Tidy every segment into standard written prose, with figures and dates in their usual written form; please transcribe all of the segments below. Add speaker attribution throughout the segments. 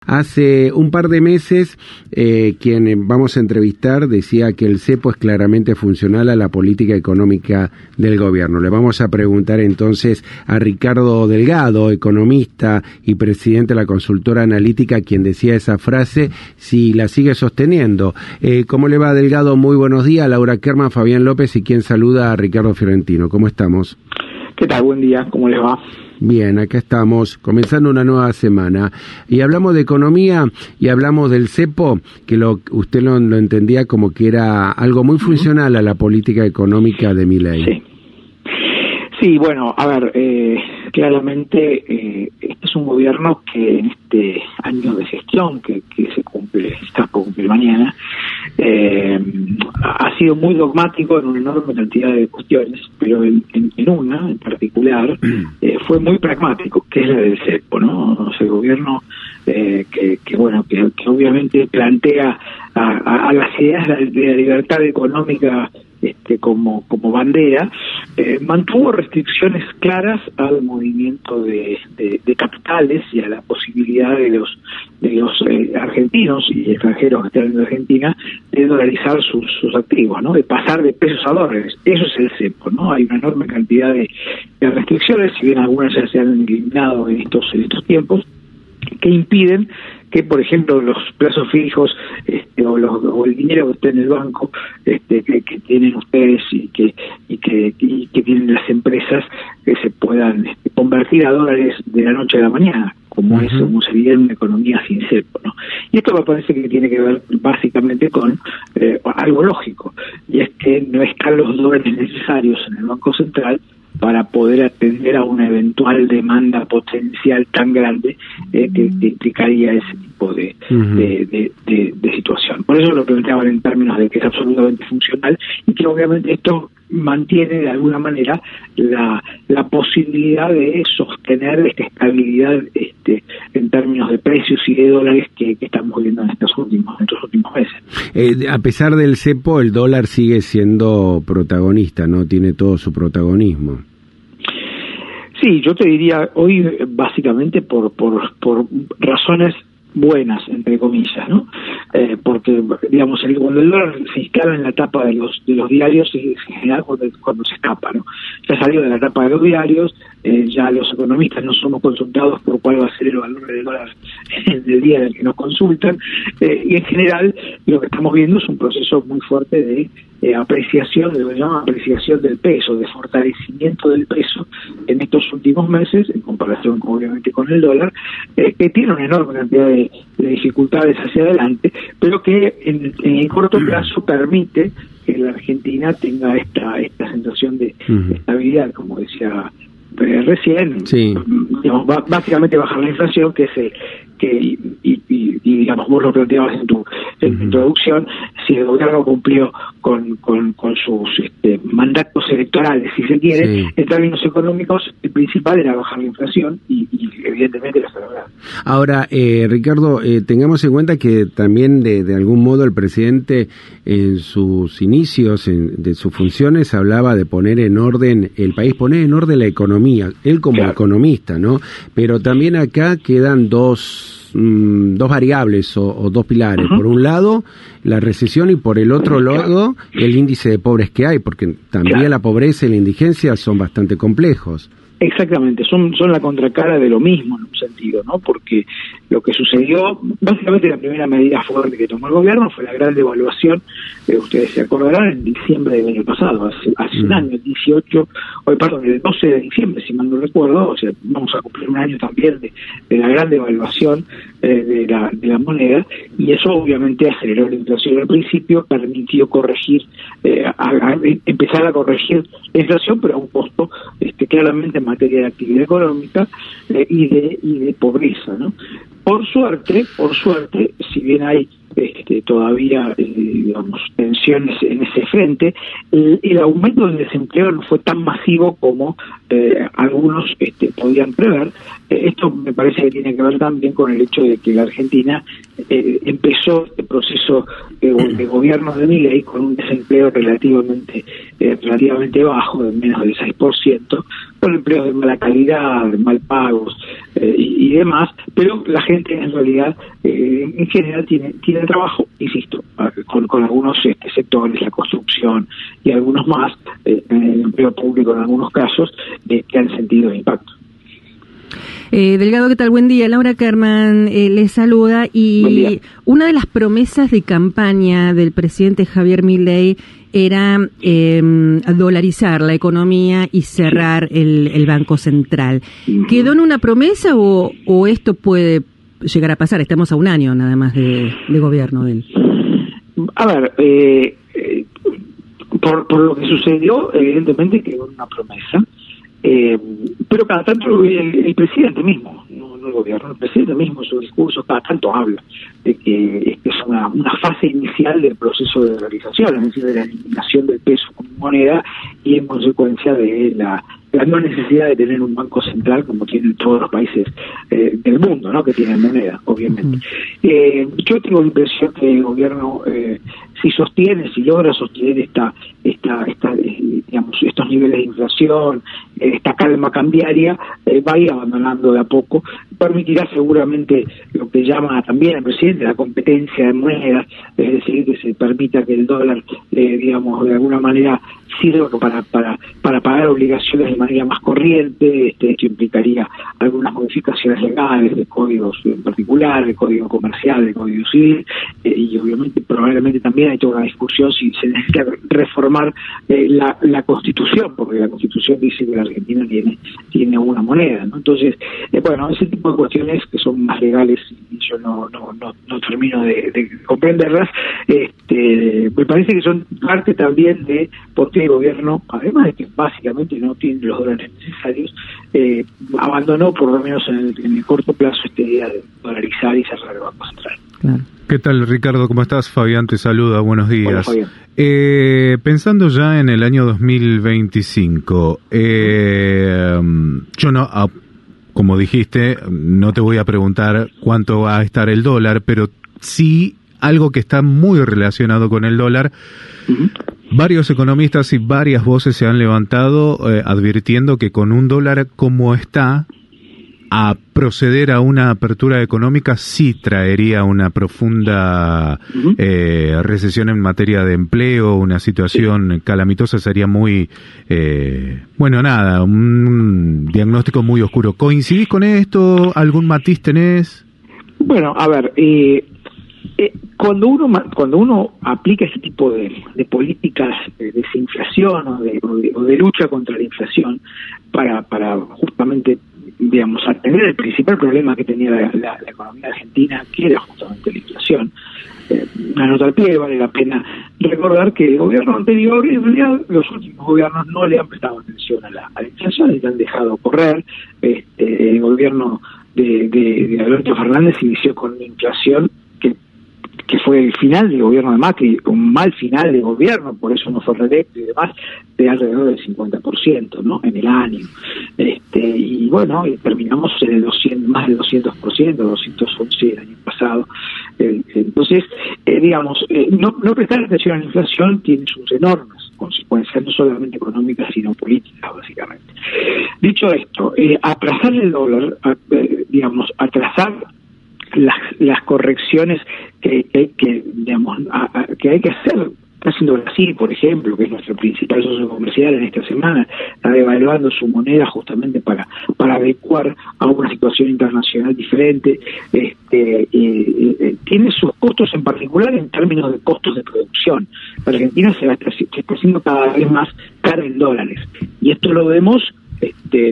Speaker 1: Hace un par de meses, quien vamos a entrevistar decía que el cepo es claramente funcional a la política económica del gobierno. Le vamos a preguntar entonces a Ricardo Delgado, economista y presidente de la consultora analítica, quien decía esa frase, si la sigue sosteniendo. ¿Cómo le va, Delgado? Muy buenos días. Laura Kerman, Fabián López y quien saluda a Ricardo Fiorentino. ¿Cómo estamos?
Speaker 2: ¿Qué tal? Buen día. ¿Cómo les va?
Speaker 1: Bien, acá estamos, comenzando una nueva semana. Y hablamos de economía y hablamos del cepo, que usted lo entendía como que era algo muy funcional a la política económica de Milei.
Speaker 2: Sí. Sí, bueno, a ver, claramente este es un gobierno que en este año de gestión que está por cumplir mañana, ha sido muy dogmático en una enorme cantidad de cuestiones, pero en una en particular fue muy pragmático, que es la del cepo, ¿no? O sea, el gobierno que obviamente plantea a las ideas de la libertad económica como bandera, mantuvo restricciones claras al movimiento de capitales y a la posibilidad de los argentinos y extranjeros que están en Argentina de dolarizar sus activos, ¿no? De pasar de pesos a dólares. Eso es el cepo, ¿no? Hay una enorme cantidad de restricciones, si bien algunas ya se han eliminado en estos tiempos, que impiden que, por ejemplo, los plazos fijos o el dinero que está en el banco que tienen ustedes y que tienen las empresas, que se puedan convertir a dólares de la noche a la mañana, como sería en una economía sin cepo, ¿no? Y esto me parece que tiene que ver básicamente con algo lógico, y es que no están los dólares necesarios en el Banco Central para poder atender a una eventual demanda potencial tan grande que implicaría ese tipo de situación. Por eso lo planteaban en términos de que es absolutamente funcional y que obviamente esto mantiene de alguna manera la posibilidad de sostener esta estabilidad en términos de precios y de dólares que estamos viendo en estos últimos meses.
Speaker 1: A pesar del cepo, el dólar sigue siendo protagonista, ¿no? Tiene todo su protagonismo.
Speaker 2: Sí, yo te diría hoy básicamente por razones buenas, entre comillas, ¿no? Porque, digamos, cuando el dólar se instala en la tapa de los diarios, en general cuando se escapa, ¿no? Ya salió de la tapa de los diarios, ya los economistas no somos consultados por cuál va a ser el valor del dólar en el día en el que nos consultan, y en general lo que estamos viendo es un proceso muy fuerte de apreciación, de lo que llaman apreciación del peso, de fortalecimiento del peso en estos últimos meses, en comparación obviamente con el dólar, que tiene una enorme cantidad de dificultades hacia adelante, pero que en el corto plazo permite que la Argentina tenga esta sensación de estabilidad, como decía recién,
Speaker 1: sí.
Speaker 2: Digamos, básicamente bajar la inflación, que es y digamos, vos lo planteabas en tu introducción, si el gobierno cumplió con sus mandatos electorales, si se quiere, sí. En términos económicos, el principal era bajar la inflación y evidentemente lo está logrando.
Speaker 1: Ahora, Ricardo, tengamos en cuenta que también de algún modo el presidente en sus inicios, de sus funciones, hablaba de poner en orden el país, poner en orden la economía, él como economista, ¿no? Pero también acá quedan dos variables o dos pilares. Por un lado, la recesión, y por el otro lado, el índice de pobres que hay, porque también la pobreza y la indigencia son bastante complejos.
Speaker 2: Exactamente, son la contracara de lo mismo en un sentido, ¿no? Porque lo que sucedió, básicamente la primera medida fuerte que tomó el gobierno fue la gran devaluación, ustedes se acordarán, en diciembre del año pasado, hace un año, el 12 de diciembre, si mal no recuerdo, o sea, vamos a cumplir un año también de la gran devaluación de la moneda, y eso obviamente aceleró la inflación al principio, permitió corregir, empezar a corregir la inflación, pero a un costo claramente en materia de actividad económica y de pobreza, ¿no? Por suerte, si bien hay todavía digamos tensiones en ese frente, el aumento del desempleo no fue tan masivo como algunos podían prever. Esto me parece que tiene que ver también con el hecho de que la Argentina empezó este proceso de gobierno de Milei con un desempleo relativamente bajo, de menos del 6%, con empleos de mala calidad, de mal pagos y demás, pero la gente en realidad en general tiene trabajo, insisto, con algunos sectores, la construcción y algunos más, el empleo público en algunos casos, que han sentido el impacto.
Speaker 3: Delgado, ¿qué tal? Buen día. Laura Kerman les saluda. Y una de las promesas de campaña del presidente Javier Milei era dolarizar la economía y cerrar el Banco Central. ¿Quedó en una promesa o esto puede llegar a pasar? Estamos a un año nada más de gobierno de él.
Speaker 2: A ver, por lo que sucedió, evidentemente quedó en una promesa. Pero cada tanto el presidente mismo, no el gobierno, el presidente mismo en sus discursos cada tanto habla de que es una fase inicial del proceso de dolarización, es decir, de la eliminación del peso como moneda y en consecuencia de la no necesidad de tener un banco central como tienen todos los países del mundo, ¿no? Que tienen moneda, obviamente. Yo tengo la impresión que el gobierno, si logra sostener digamos, estos niveles de inflación, esta calma cambiaria, va a ir abandonando de a poco, permitirá seguramente lo que llama también el presidente la competencia de monedas, es decir, que se permita que el dólar, digamos, de alguna manera sirva para pagar obligaciones de manera más corriente. Esto implicaría algunas modificaciones legales de códigos en particular, de código comercial, de código civil, y obviamente probablemente también hay toda una discusión si se necesita reformar la Constitución, porque la Constitución dice que la Argentina tiene una moneda, ¿no? Entonces, bueno, ese tipo de cuestiones que son más legales y yo no termino de comprenderlas, me parece que son parte también de por qué el gobierno, además de que básicamente no tiene los dólares necesarios, abandonó por lo menos en el corto plazo esta idea de dolarizar y cerrar el Banco Central.
Speaker 4: Claro. ¿Qué tal, Ricardo? ¿Cómo estás? Fabián te saluda, buenos días.
Speaker 2: Hola, Fabián.
Speaker 4: Pensando ya en el año 2025, yo no, como dijiste, no te voy a preguntar cuánto va a estar el dólar, pero sí algo que está muy relacionado con el dólar. Varios economistas y varias voces se han levantado advirtiendo que con un dólar como está, a proceder a una apertura económica sí traería una profunda recesión en materia de empleo, una situación calamitosa, sería muy, un diagnóstico muy oscuro. ¿Coincidís con esto? ¿Algún matiz tenés?
Speaker 2: Bueno, a ver, cuando uno aplica ese tipo de políticas de desinflación o de lucha contra la inflación para justamente, digamos, atender el principal problema que tenía la economía argentina, que era justamente la inflación, una nota al pie, vale la pena recordar que el gobierno anterior, en realidad los últimos gobiernos no le han prestado atención a la inflación y la han dejado correr. El gobierno de Alberto Fernández inició con una inflación que fue el final del gobierno de Macri, un mal final de gobierno, por eso no fue reelecto y demás, de alrededor del 50%, ¿no? En el año. Y bueno, terminamos en más del 200%, 211 el año pasado. Entonces, digamos, no prestar atención a la inflación tiene sus enormes consecuencias, no solamente económicas, sino políticas, básicamente. Dicho esto, atrasar el dólar, atrasar las correcciones que hay que hacer. Está haciendo Brasil, por ejemplo, que es nuestro principal socio comercial en esta semana, está devaluando su moneda justamente para adecuar a una situación internacional diferente. Tiene sus costos en particular en términos de costos de producción. La Argentina se está haciendo cada vez más cara en dólares. Y esto lo vemos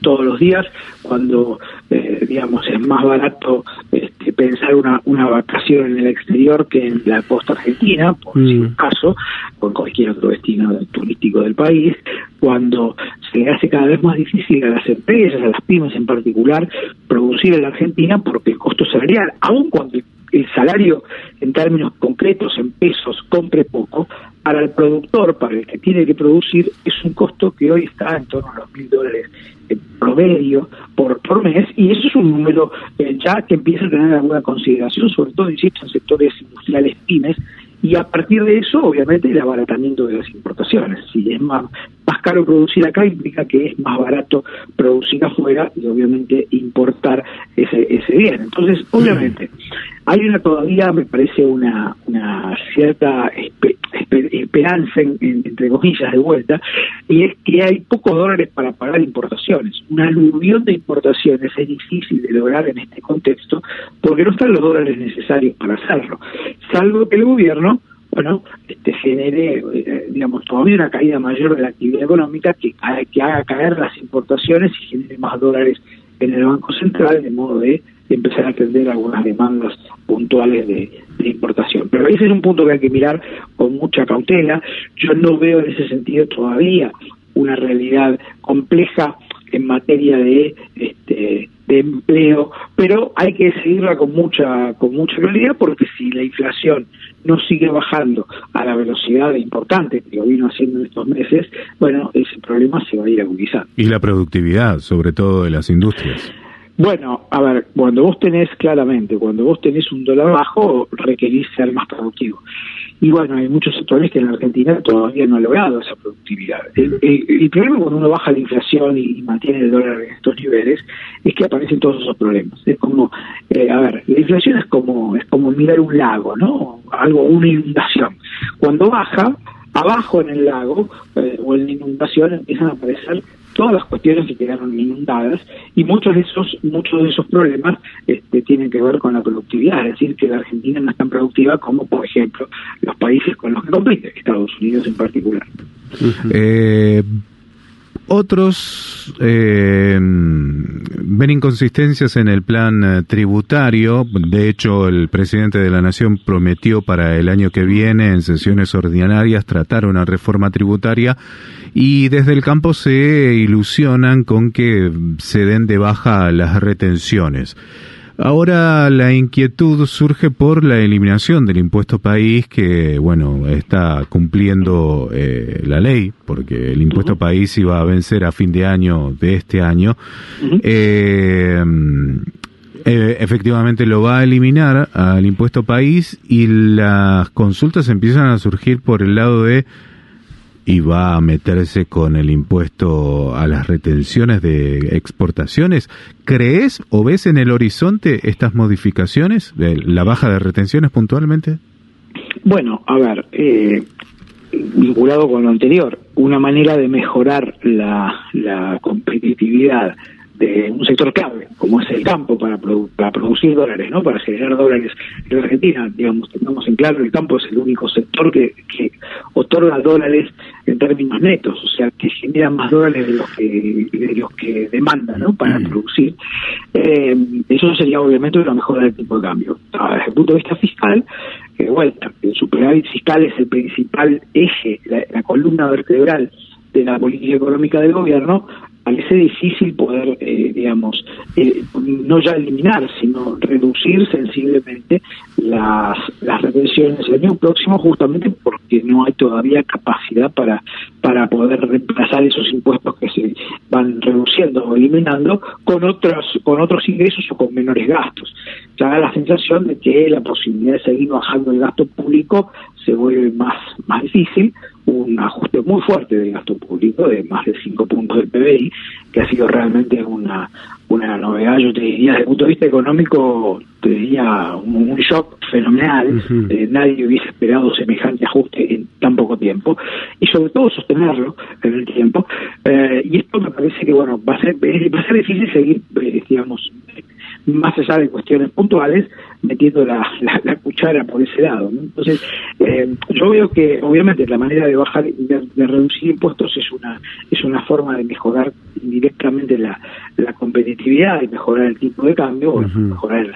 Speaker 2: todos los días cuando es más barato pensar una vacación en el exterior que en la costa argentina, por decir un caso, con cualquier otro destino turístico del país, cuando se le hace cada vez más difícil a las empresas, a las pymes en particular, producir en la Argentina porque el costo salarial, aun cuando el salario en términos concretos, en pesos, compre poco, para el productor, para el que tiene que producir, es un costo que hoy está en torno a los $1.000 promedio por mes, y eso es un número ya que empieza a tener alguna consideración, sobre todo, insisto, en sectores industriales pymes, y a partir de eso, obviamente, el abaratamiento de las importaciones. Si es más caro producir acá, implica que es más barato producir afuera y obviamente importar ese bien. Entonces, obviamente, hay todavía, me parece, una cierta esperanza, entre comillas, de vuelta, y es que hay pocos dólares para pagar importaciones. Una aluvión de importaciones es difícil de lograr en este contexto porque no están los dólares necesarios para hacerlo, salvo que el gobierno genere, todavía una caída mayor de la actividad económica que haga caer las importaciones y genere más dólares en el Banco Central, de modo de empezar a atender algunas demandas puntuales de importación. Pero ese es un punto que hay que mirar con mucha cautela. Yo no veo en ese sentido todavía una realidad compleja en materia de empleo, pero hay que seguirla con mucha claridad, porque si la inflación no sigue bajando a la velocidad importante que lo vino haciendo en estos meses, bueno, ese problema se va a ir agudizando.
Speaker 4: Y la productividad, sobre todo de las industrias.
Speaker 2: Bueno, a ver, cuando vos tenés un dólar bajo, requerís ser más productivo. Y bueno, hay muchos sectores que en la Argentina todavía no han logrado esa productividad. El problema cuando uno baja la inflación y mantiene el dólar en estos niveles es que aparecen todos esos problemas. Es como, la inflación es como mirar un lago, ¿no? Una inundación. Cuando baja, abajo en el lago o en la inundación empiezan a aparecer todas las cuestiones que quedaron inundadas, y muchos de esos problemas tienen que ver con la productividad, es decir, que la Argentina no es tan productiva como, por ejemplo, los países con los que compite, Estados Unidos en particular.
Speaker 4: Otros ven inconsistencias en el plan tributario. De hecho, el presidente de la Nación prometió para el año que viene, en sesiones ordinarias, tratar una reforma tributaria, y desde el campo se ilusionan con que se den de baja las retenciones. Ahora la inquietud surge por la eliminación del impuesto país, que, bueno, está cumpliendo la ley, porque el impuesto país iba a vencer a fin de año de este año. Efectivamente lo va a eliminar al impuesto país, y las consultas empiezan a surgir por el lado de: ¿y va a meterse con el impuesto a las retenciones de exportaciones? ¿Crees o ves en el horizonte estas modificaciones, la baja de retenciones puntualmente?
Speaker 2: Bueno, a ver, vinculado con lo anterior, una manera de mejorar la competitividad de un sector clave, como es el campo, para producir dólares, ¿no? Para generar dólares en la Argentina. Tengamos en claro, el campo es el único sector que otorga dólares en términos netos, o sea, que genera más dólares de los que demanda, ¿no? Para producir. Eso sería obviamente una mejora del tipo de cambio. Desde el punto de vista fiscal, el superávit fiscal es el principal eje, la columna vertebral de la política económica del gobierno. Parece difícil poder, no ya eliminar, sino reducir sensiblemente las retenciones el año próximo, justamente porque no hay todavía capacidad para poder reemplazar esos impuestos que se van reduciendo o eliminando con otros ingresos o con menores gastos. Ya da la sensación de que la posibilidad de seguir bajando el gasto público se vuelve más difícil. Un ajuste muy fuerte del gasto público de más de 5 puntos del PBI, que ha sido realmente una novedad, yo te diría, desde el punto de vista económico, te diría un shock fenomenal. Nadie hubiese esperado semejante ajuste en tan poco tiempo, y sobre todo sostenerlo en el tiempo, y esto me parece que va a ser difícil seguir, más allá de cuestiones puntuales, metiendo la cuchara por ese lado, ¿no? Entonces, yo veo que obviamente la manera de bajar, de reducir impuestos es una forma de mejorar indirectamente la competitividad y mejorar el tipo de cambio, mejorar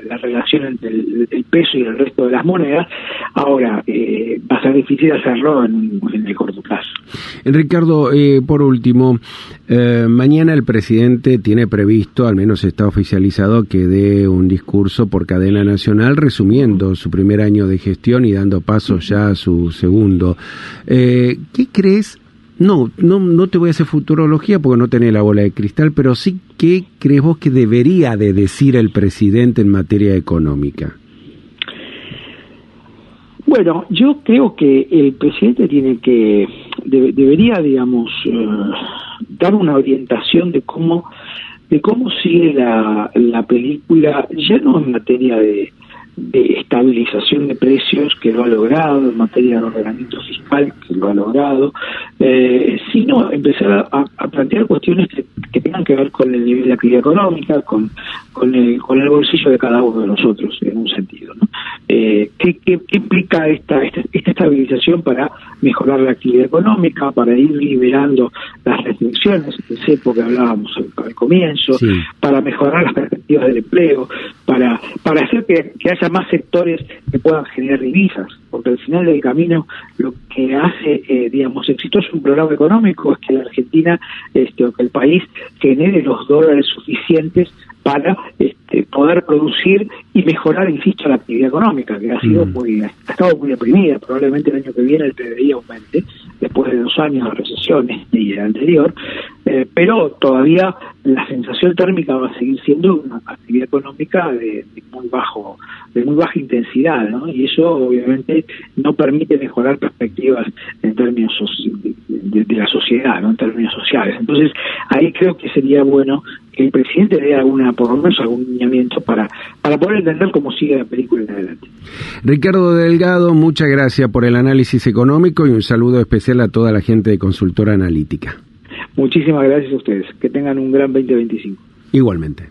Speaker 2: la relación entre el peso y el resto de las monedas. Ahora, va a ser difícil hacerlo en el corto plazo.
Speaker 1: Ricardo, por último, mañana el presidente tiene previsto, al menos está oficializado, que dé un discurso por cada cadena nacional, resumiendo su primer año de gestión y dando paso ya a su segundo. ¿Qué crees? No te voy a hacer futurología porque no tenés la bola de cristal, pero sí, ¿qué crees vos que debería de decir el presidente en materia económica?
Speaker 2: Bueno, yo creo que el presidente debería, digamos, dar una orientación de cómo sigue la película, ya no en materia de estabilización de precios, que lo ha logrado, en materia de ordenamiento fiscal, que lo ha logrado, sino empezar a plantear cuestiones que tengan que ver con el nivel de actividad económica, con el bolsillo de cada uno de nosotros, en un sentido, ¿no? ¿Qué implica esta estabilización para mejorar la actividad económica, para ir liberando las restricciones, el cepo que hablábamos al comienzo, sí, para mejorar las perspectivas del empleo, para hacer que haya más sectores que puedan generar divisas, porque al final del camino lo que hace, digamos, exitoso un programa económico es que la Argentina, o que el país genere los dólares suficientes para poder producir y mejorar, insisto, la actividad económica, que ha estado muy deprimida. Probablemente el año que viene el PBI aumente, después de 2 años de recesiones y el anterior, pero todavía la sensación térmica va a seguir siendo una actividad económica de muy baja intensidad, ¿no? Y eso obviamente no permite mejorar perspectivas en términos de la sociedad, ¿no? En términos sociales. Entonces ahí creo que sería bueno que el presidente dé por lo menos algún lineamiento para poder entender cómo sigue la película en adelante.
Speaker 1: Ricardo Delgado, muchas gracias por el análisis económico y un saludo especial a toda la gente de Consultora Analítica.
Speaker 2: Muchísimas gracias a ustedes. Que tengan un gran 2025.
Speaker 1: Igualmente.